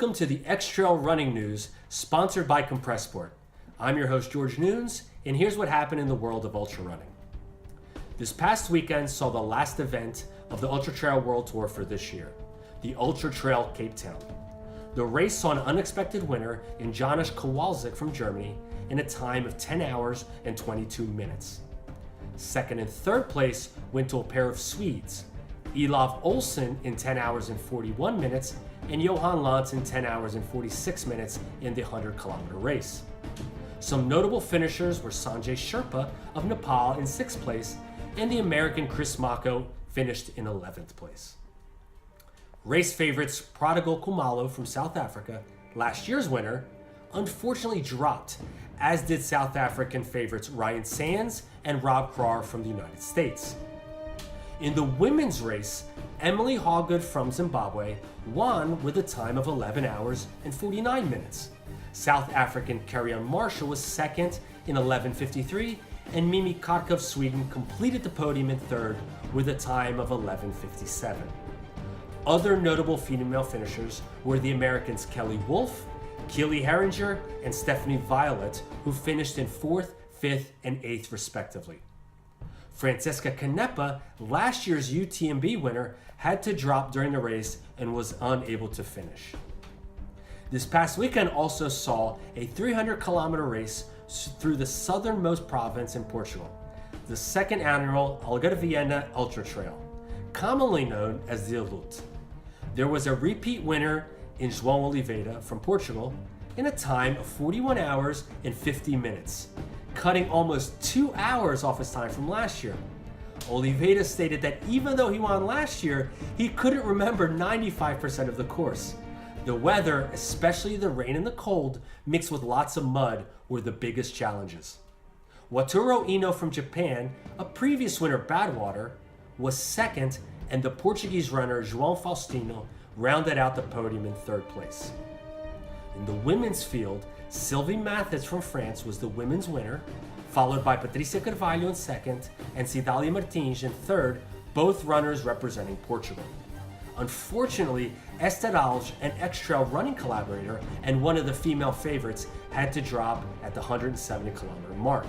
Welcome to the Xtrail running news, sponsored by Compressport. I'm your host, Jorge Nunes, and here's what happened in the world of ultra running. This past weekend saw the last event of the Ultra Trail World Tour for this year, the Ultra Trail Cape Town. The race saw an unexpected winner in Janusz Kowalczyk from Germany in a time of 10 hours and 22 minutes. Second and third place went to a pair of Swedes, Olof Olsson in 10 hours and 41 minutes, and Johan Lantz in 10 hours and 46 minutes in the 100-kilometer race. Some notable finishers were Sanjay Sherpa of Nepal in 6th place, and the American Chris Mako finished in 11th place. Race favorites Prodigal Khumalo from South Africa, last year's winner, unfortunately dropped, as did South African favorites Ryan Sands and Rob Krar from the United States. In the women's race, Emily Hawgood from Zimbabwe won with a time of 11 hours and 49 minutes. South African Carrie-Ann Marshall was second in 11:53, and Mimi Karka of Sweden completed the podium in third with a time of 11:57. Other notable female finishers were the Americans Kelly Wolf, Keely Herringer, and Stephanie Violet, who finished in 4th, 5th, and 8th respectively. Francesca Canepa, last year's UTMB winner, had to drop during the race and was unable to finish. This past weekend also saw a 300-kilometer race through the southernmost province in Portugal, the second annual Algarviana Ultra Trail, commonly known as the ALUT. There was a repeat winner in João Oliveira from Portugal in a time of 41 hours and 50 minutes, cutting almost 2 hours off his time from last year. Oliveira stated that even though he won last year, he couldn't remember 95% of the course. The weather, especially the rain and the cold, mixed with lots of mud, were the biggest challenges. Wataru Ino from Japan, a previous winner Badwater, was second, and the Portuguese runner João Faustino rounded out the podium in third place. In the women's field, Sylvie Mathis from France was the women's winner, followed by Patricia Carvalho in second and Cidalia Martins in third, both runners representing Portugal. Unfortunately, Esther Alge, an Xtrail running collaborator and one of the female favorites, had to drop at the 170-kilometer mark.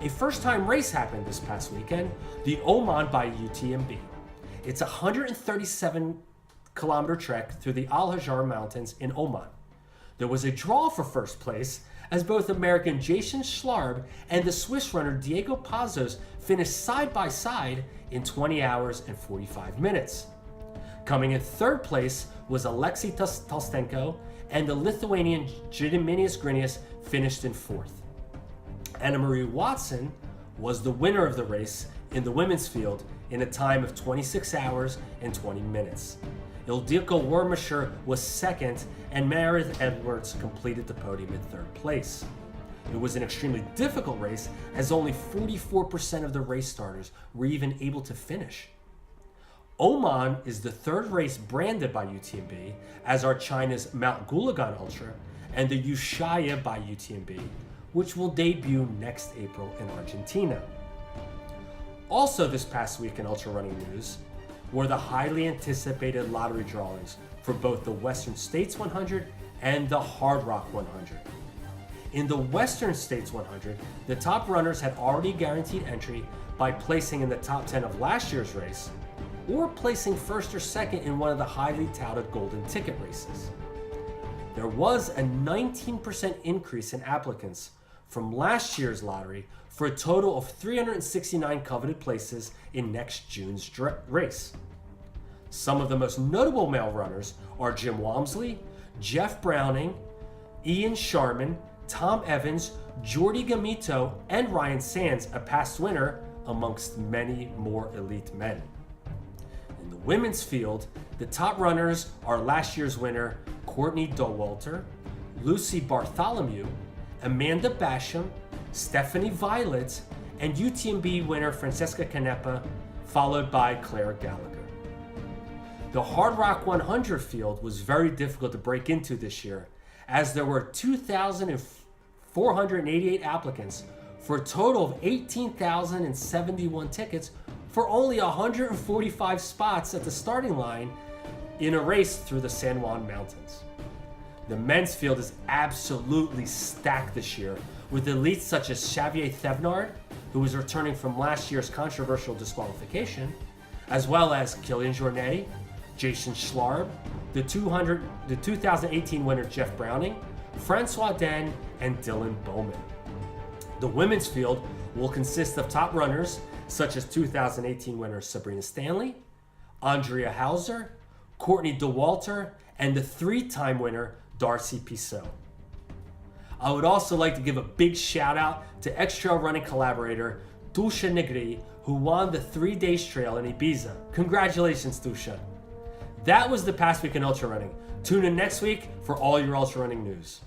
A first-time race happened this past weekend, the Oman by UTMB. It's a 137-kilometer trek through the Al Hajar Mountains in Oman. There was a draw for first place, as both American Jason Schlarb and the Swiss runner Diego Pazos finished side by side in 20 hours and 45 minutes. Coming in third place was Alexei Tolstenko, and the Lithuanian Gediminas Grinius finished in fourth. Anna Marie Watson was the winner of the race in the women's field in a time of 26 hours and 20 minutes. Ildiko Wormischer was second, and Meredith Edwards completed the podium in third place. It was an extremely difficult race, as only 44% of the race starters were even able to finish. Oman is the third race branded by UTMB, as are China's Mount Gulagan Ultra and the Ushuaia by UTMB, which will debut next April in Argentina. Also this past week in ultra running news were the highly anticipated lottery drawings for both the Western States 100 and the Hardrock 100. In the Western States 100, the top runners had already guaranteed entry by placing in the top 10 of last year's race, or placing first or second in one of the highly touted golden ticket races. There was a 19% increase in applicants from last year's lottery for a total of 369 coveted places in next June's race. Some of the most notable male runners are Jim Walmsley, Jeff Browning, Ian Sharman, Tom Evans, Jordi Gamito, and Ryan Sands, a past winner, amongst many more elite men. In the women's field, the top runners are last year's winner Courtney Dowalter, Lucy Bartholomew, Amanda Basham, Stephanie Violet, and UTMB winner Francesca Canepa, followed by Claire Gallagher. The Hardrock 100 field was very difficult to break into this year, as there were 2,488 applicants for a total of 18,071 tickets for only 145 spots at the starting line in a race through the San Juan Mountains. The men's field is absolutely stacked this year, with elites such as Xavier Thevenard, who was returning from last year's controversial disqualification, as well as Kilian Jornet, Jason Schlarb, the 2018 winner Jeff Browning, Francois Den, and Dylan Bowman. The women's field will consist of top runners such as 2018 winner Sabrina Stanley, Andrea Hauser, Courtney DeWalter, and the 3-time winner Darcy Pissot. I would also like to give a big shout out to Xtrail running collaborator Dusha Negri, who won the 3-day trail in Ibiza. Congratulations, Dusha. That was the past week in ultra running. Tune in next week for all your ultra running news.